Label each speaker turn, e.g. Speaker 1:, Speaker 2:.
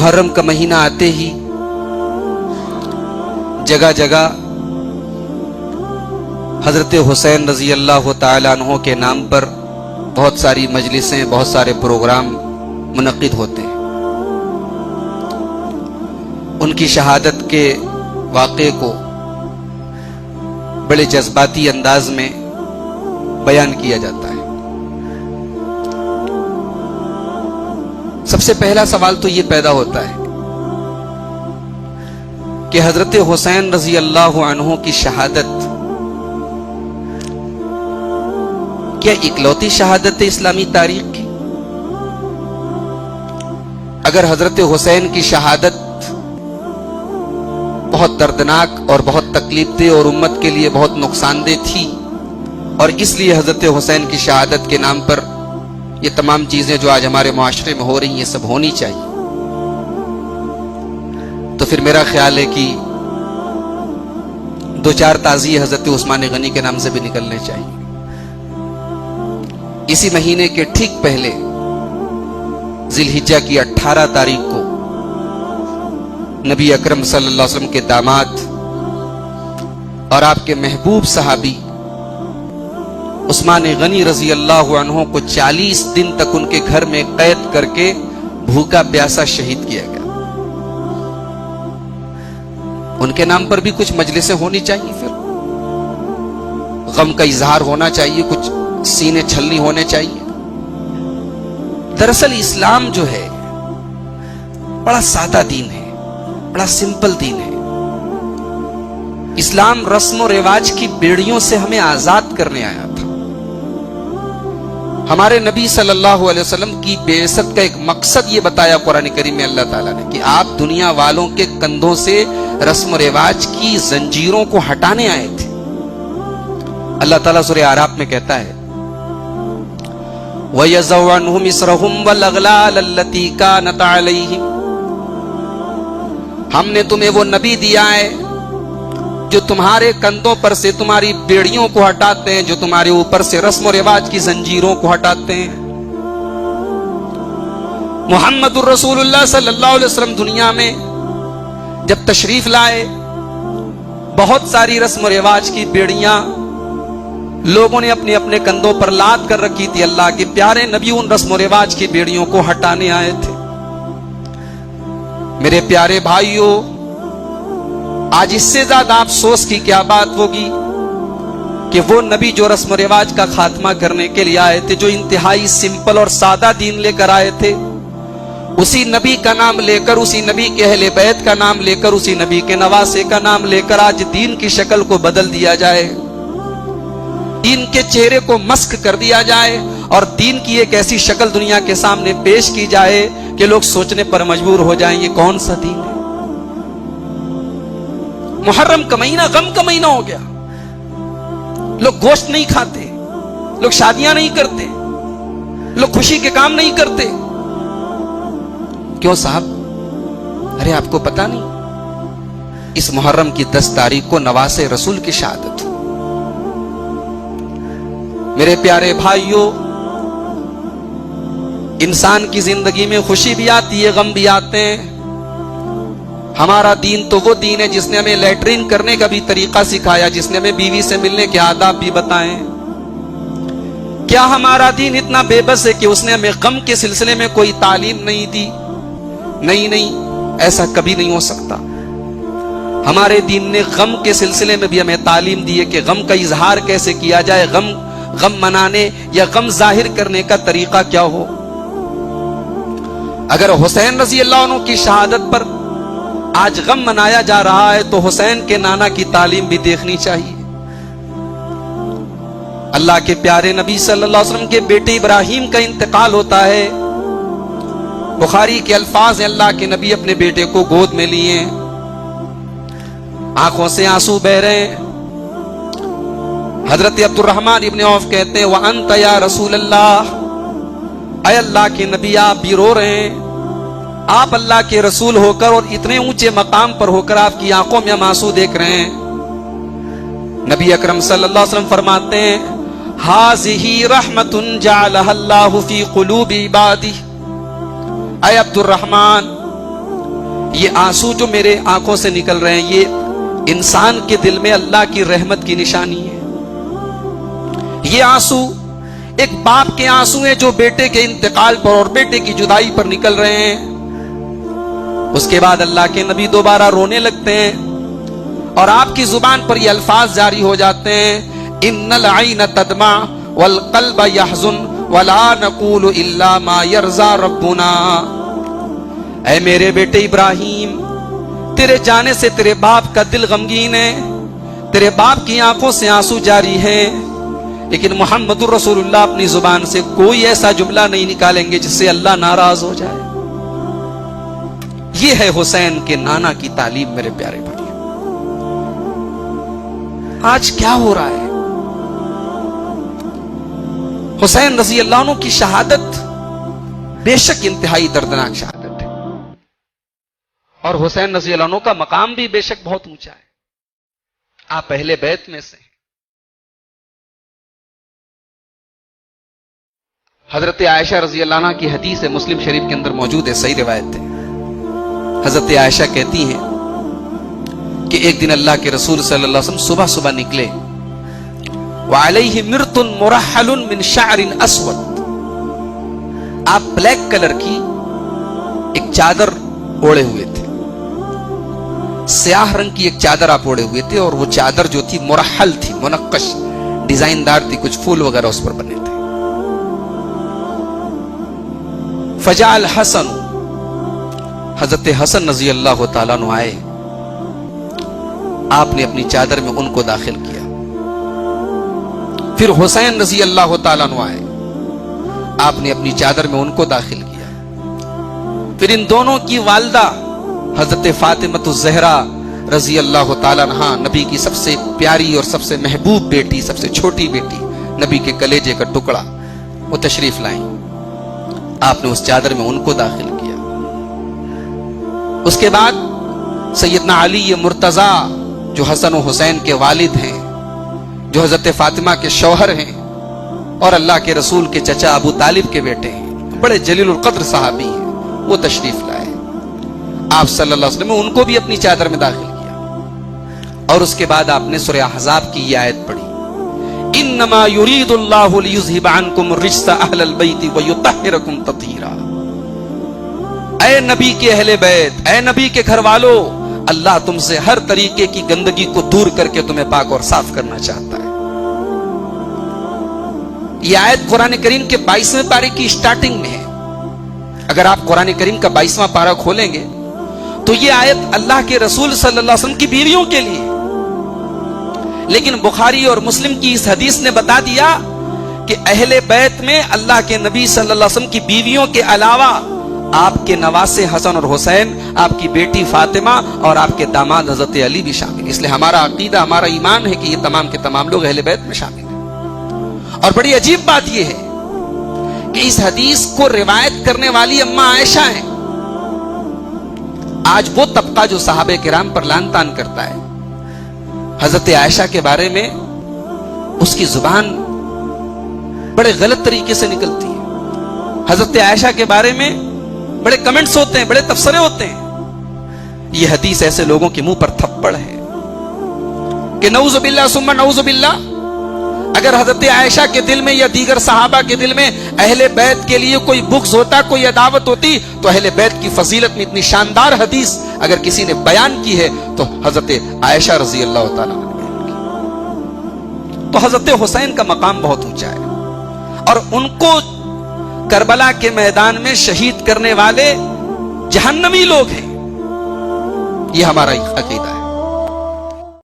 Speaker 1: محرم کا مہینہ آتے ہی جگہ جگہ حضرت حسین رضی اللہ تعالیٰ عنہ کے نام پر بہت ساری مجلسیں، بہت سارے پروگرام منعقد ہوتے ہیں۔ ان کی شہادت کے واقعے کو بڑے جذباتی انداز میں بیان کیا جاتا ہے۔ سب سے پہلا سوال تو یہ پیدا ہوتا ہے کہ حضرت حسین رضی اللہ عنہ کی شہادت کیا اکلوتی شہادت ہے اسلامی تاریخ کی؟ اگر حضرت حسین کی شہادت بہت دردناک اور بہت تکلیف دہ اور امت کے لیے بہت نقصان دہ تھی، اور اس لیے حضرت حسین کی شہادت کے نام پر یہ تمام چیزیں جو آج ہمارے معاشرے میں ہو رہی ہیں یہ سب ہونی چاہیے، تو پھر میرا خیال ہے کہ دو چار تعزیے حضرت عثمان غنی کے نام سے بھی نکلنے چاہیے۔ اسی مہینے کے ٹھیک پہلے ذی الحجہ کی 18 تاریخ کو نبی اکرم صلی اللہ علیہ وسلم کے داماد اور آپ کے محبوب صحابی عثمان غنی رضی اللہ عنہ کو 40 دن تک ان کے گھر میں قید کر کے بھوکا پیاسا شہید کیا گیا۔ ان کے نام پر بھی کچھ مجلسیں ہونی چاہیے، پھر غم کا اظہار ہونا چاہیے، کچھ سینے چھلنی ہونے چاہیے۔ دراصل اسلام جو ہے بڑا سادہ دین ہے، بڑا سمپل دین ہے۔ اسلام رسم و رواج کی بیڑیوں سے ہمیں آزاد کرنے آیا تھا۔ ہمارے نبی صلی اللہ علیہ وسلم کی بعثت کا ایک مقصد یہ بتایا قرآن کریم میں اللہ تعالیٰ نے کہ آپ دنیا والوں کے کندھوں سے رسم و رواج کی زنجیروں کو ہٹانے آئے تھے۔ اللہ تعالیٰ سورہ اعراف میں کہتا ہے وَيَضَعُ عَنْهُمْ إِصْرَهُمْ وَالْأَغْلَالَ الَّتِي كَانَتْ عَلَيْهِمْ، ہم نے تمہیں وہ نبی دیا ہے جو تمہارے کندھوں پر سے تمہاری بیڑیوں کو ہٹاتے ہیں، جو تمہارے اوپر سے رسم و رواج کی زنجیروں کو ہٹاتے ہیں۔ محمد الرسول اللہ صلی اللہ علیہ وسلم دنیا میں جب تشریف لائے، بہت ساری رسم و رواج کی بیڑیاں لوگوں نے اپنے اپنے کندھوں پر لاد کر رکھی تھی۔ اللہ کے پیارے نبی ان رسم و رواج کی بیڑیوں کو ہٹانے آئے تھے۔ میرے پیارے بھائیوں، آج اس سے زیادہ افسوس کی کیا بات ہوگی کہ وہ نبی جو رسم و رواج کا خاتمہ کرنے کے لیے آئے تھے، جو انتہائی سمپل اور سادہ دین لے کر آئے تھے، اسی نبی کا نام لے کر، اسی نبی کے اہل بیت کا نام لے کر، اسی نبی کے نواسے کا نام لے کر آج دین کی شکل کو بدل دیا جائے، دین کے چہرے کو مسخ کر دیا جائے، اور دین کی ایک ایسی شکل دنیا کے سامنے پیش کی جائے کہ لوگ سوچنے پر مجبور ہو جائیں یہ کون سا دین ہے۔ محرم کا مہینہ غم کا مہینہ ہو گیا، لوگ گوشت نہیں کھاتے، لوگ شادیاں نہیں کرتے، لوگ خوشی کے کام نہیں کرتے۔ کیوں صاحب؟ ارے آپ کو پتا نہیں اس محرم کی 10 تاریخ کو نواسے رسول کی شہادت۔ میرے پیارے بھائیوں، انسان کی زندگی میں خوشی بھی آتی ہے، غم بھی آتے ہیں۔ ہمارا دین تو وہ دین ہے جس نے ہمیں لیٹرین کرنے کا بھی طریقہ سکھایا، جس نے ہمیں بیوی سے ملنے کے آداب بھی بتائے۔ کیا ہمارا دین اتنا بے بس ہے کہ اس نے ہمیں غم کے سلسلے میں کوئی تعلیم نہیں دی؟ نہیں، ایسا کبھی نہیں ہو سکتا۔ ہمارے دین نے غم کے سلسلے میں بھی ہمیں تعلیم دی ہے کہ غم کا اظہار کیسے کیا جائے، غم منانے یا غم ظاہر کرنے کا طریقہ کیا ہو۔ اگر حسین رضی اللہ عنہ کی شہادت پر آج غم منایا جا رہا ہے تو حسین کے نانا کی تعلیم بھی دیکھنی چاہیے۔ اللہ کے پیارے نبی صلی اللہ علیہ وسلم کے بیٹے ابراہیم کا انتقال ہوتا ہے، بخاری کے الفاظ ہیں، اللہ کے نبی اپنے بیٹے کو گود میں لیے، آنکھوں سے آنسو بہ رہے ہیں۔ حضرت عبد الرحمن ابن عوف کہتے ہیں وَأَنْتَ يَا رسول اللہ، اے اللہ کے نبی آپ بھی رو رہے ہیں، آپ اللہ کے رسول ہو کر اور اتنے اونچے مقام پر ہو کر آپ کی آنکھوں میں ہم آنسو دیکھ رہے ہیں۔ نبی اکرم صلی اللہ علیہ وسلم فرماتے ہیں هَذِهِ رَحْمَةٌ جَعَلَهَا اللَّهُ فِي قُلُوبِ عِبَادِهِ، اے عبد الرحمن، یہ آنسو جو میرے آنکھوں سے نکل رہے ہیں، یہ انسان کے دل میں اللہ کی رحمت کی نشانی ہے۔ یہ آنسو ایک باپ کے آنسو ہیں جو بیٹے کے انتقال پر اور بیٹے کی جدائی پر نکل رہے ہیں۔ اس کے بعد اللہ کے نبی دوبارہ رونے لگتے ہیں اور آپ کی زبان پر یہ الفاظ جاری ہو جاتے ہیں، ان العین تدمع والقلب یحزن ولا نقول الا ما یرضى ربنا۔ اے میرے بیٹے ابراہیم، تیرے جانے سے تیرے باپ کا دل غمگین ہے، تیرے باپ کی آنکھوں سے آنسو جاری ہیں، لیکن محمد رسول اللہ اپنی زبان سے کوئی ایسا جملہ نہیں نکالیں گے جس سے اللہ ناراض ہو جائے۔ یہ ہے حسین کے نانا کی تعلیم میرے پیارے بھائی۔ آج کیا ہو رہا ہے؟ حسین رضی اللہ عنہ کی شہادت بے شک انتہائی دردناک شہادت ہے، اور حسین رضی اللہ عنہ کا مقام بھی بے شک بہت اونچا ہے۔ آپ اہل بیت میں سے حضرت عائشہ رضی اللہ عنہ کی حدیث ہے، مسلم شریف کے اندر موجود ہے، صحیح روایت ہے۔ حضرت عائشہ کہتی ہیں کہ ایک دن اللہ کے رسول صلی اللہ علیہ وسلم صبح صبح نکلے، وعلیہ مرط مرحل من شعر اسود، آپ بلیک کلر کی ایک چادر اوڑے ہوئے تھے، سیاہ رنگ کی ایک چادر آپ اوڑے ہوئے تھے، اور وہ چادر جو تھی مرحل تھی، منقش ڈیزائن دار تھی، کچھ پھول وغیرہ اس پر بنے تھے۔ فجاء الحسن، حضرت حسن رضی اللہ تعالیٰ عنہ آئے، آپ نے اپنی چادر میں ان کو داخل کیا۔ پھر حسین رضی اللہ تعالیٰ عنہ آئے، آپ نے اپنی چادر میں ان کو داخل کیا۔ پھر ان دونوں کی والدہ حضرت فاطمہ الزہرا رضی اللہ تعالیٰ عنہ، نبی کی سب سے پیاری اور سب سے محبوب بیٹی، سب سے چھوٹی بیٹی، نبی کے کلیجے کا ٹکڑا، وہ تشریف لائیں۔ آپ نے اس چادر میں ان کو داخل کیا۔ اس کے بعد سیدنا علی مرتضیٰ جو حسن و حسین کے والد ہیں، جو حضرت فاطمہ کے شوہر ہیں اور اللہ کے رسول کے چچا ابو طالب کے بیٹے ہیں، بڑے جلیل القدر صحابی ہیں، وہ تشریف لائے۔ آپ صلی اللہ علیہ وسلم نے ان کو بھی اپنی چادر میں داخل کیا، اور اس کے بعد آپ نے سورہ احزاب کی یہ آیت پڑھی، انما یرید اللہ لیذھب عنکم الرجس اہل البیت ویطہرکم تطہیرا۔ اے نبی کے اہل بیت، اے نبی کے گھر والوں، اللہ تم سے ہر طریقے کی گندگی کو دور کر کے تمہیں پاک اور صاف کرنا چاہتا ہے۔ یہ آیت قرآن کریم کے 22ویں پارے کی سٹارٹنگ میں ہے۔ اگر آپ قرآن کریم کا 22واں پارہ کھولیں گے تو یہ آیت اللہ کے رسول صلی اللہ علیہ وسلم کی بیویوں کے لیے، لیکن بخاری اور مسلم کی اس حدیث نے بتا دیا کہ اہل بیت میں اللہ کے نبی صلی اللہ علیہ وسلم کی بیویوں کے علاوہ آپ کے نواسے حسن اور حسین، آپ کی بیٹی فاطمہ اور آپ کے داماد حضرت علی بھی شامل۔ اس لیے ہمارا عقیدہ، ہمارا ایمان ہے کہ یہ تمام کے تمام لوگ اہل بیت میں شامل ہیں۔ اور بڑی عجیب بات یہ ہے کہ اس حدیث کو روایت کرنے والی اماں عائشہ ہیں۔ آج وہ طبقہ جو صحابہ کرام پر لعن طعن کرتا ہے، حضرت عائشہ کے بارے میں اس کی زبان بڑے غلط طریقے سے نکلتی ہے، حضرت عائشہ کے بارے میں بڑے کمنٹس ہوتے ہیں، بڑے تبصرے ہوتے ہیں۔ یہ حدیث ایسے لوگوں کے منہ پر تھپڑ ہے کہ نعوذ باللہ ثم نعوذ باللہ، اگر حضرت عائشہ کے دل میں یا دیگر صحابہ کے دل میں اہل بیت کے لیے کوئی بغض ہوتا، کوئی عداوت ہوتی، تو اہل بیت کی فضیلت میں اتنی شاندار حدیث اگر کسی نے بیان کی ہے تو حضرت عائشہ رضی اللہ تعالیٰ عنہ نے بیان کی۔ تو حضرت حسین کا مقام بہت اونچا ہے، اور ان کو کربلا کے میدان میں شہید کرنے والے جہنمی لوگ ہیں، یہ ہمارا عقیدہ ہے۔